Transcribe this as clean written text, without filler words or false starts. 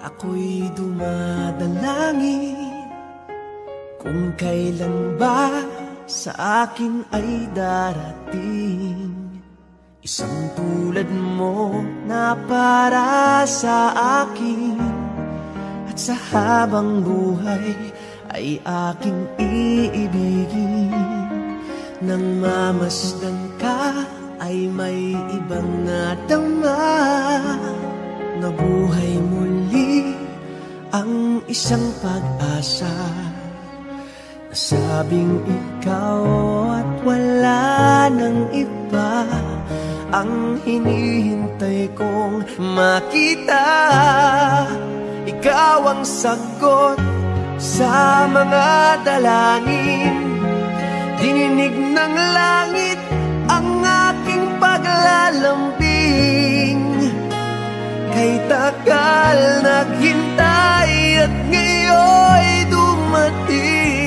Ako'y dumadalangin kung kailan ba sa akin ay darating isang tulad mo na para sa akin. At sa habang buhay ay aking iibigin. Nang mamasdan ka ay may ibang nadama. Nabuhay muli ang isang pag-asa. Nasabing ikaw at wala nang iba ang hinihintay kong makita. Ikaw ang sagot sa mga dalangin. Dininig ng langit ang aking paglalambing. Kay tagal naghintay at ngayon'y dumating.